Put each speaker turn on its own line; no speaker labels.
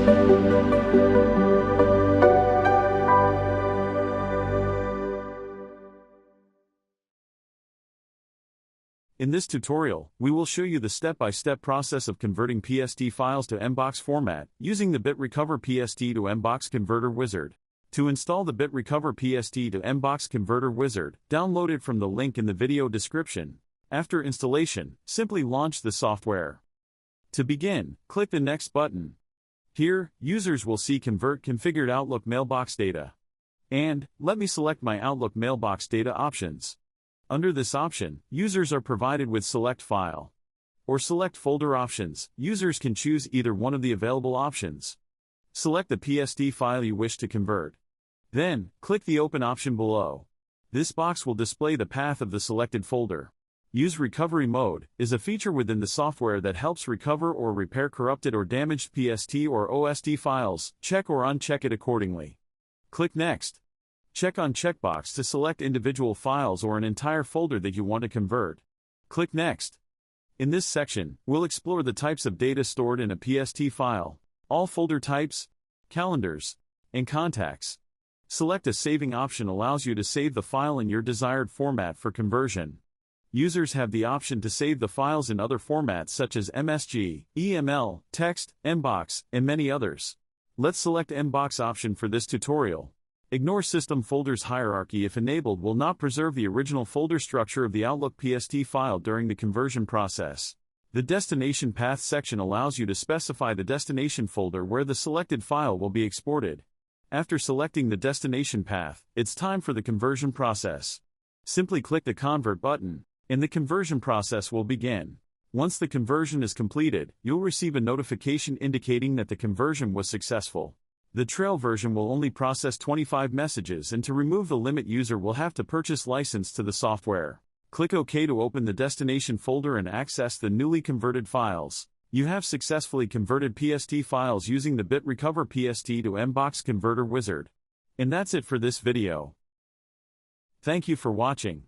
In this tutorial, we will show you the step-by-step process of converting PST files to MBOX format using the BitRecover PST to MBOX Converter Wizard. To install the BitRecover PST to MBOX Converter Wizard, download it from the link in the video description. After installation, simply launch the software. To begin, click the Next button. Here, users will see Convert Configured Outlook Mailbox Data. And, let me select my Outlook Mailbox Data options. Under this option, users are provided with Select File or Select Folder options. Users can choose either one of the available options. Select the PST file you wish to convert. Then, click the Open option below. This box will display the path of the selected folder. Use Recovery Mode is a feature within the software that helps recover or repair corrupted or damaged PST or OSD files. Check or uncheck it accordingly. Click Next. Check on checkbox to select individual files or an entire folder that you want to convert. Click Next. In this section, we'll explore the types of data stored in a PST file, all folder types, calendars, and contacts. Select a saving option allows you to save the file in your desired format for conversion. Users have the option to save the files in other formats such as MSG, EML, text, MBOX, and many others. Let's select MBOX option for this tutorial. Ignore System Folders hierarchy if enabled will not preserve the original folder structure of the Outlook PST file during the conversion process. The Destination Path section allows you to specify the destination folder where the selected file will be exported. After selecting the destination path, it's time for the conversion process. Simply click the Convert button, and the conversion process will begin. Once the conversion is completed, you'll receive a notification indicating that the conversion was successful. The trail version will only process 25 messages, and to remove the limit, user will have to purchase license to the software. Click OK to open the destination folder and access the newly converted files. You have successfully converted PST files using the BitRecover PST to MBOX Converter Wizard. And that's it for this video. Thank you for watching.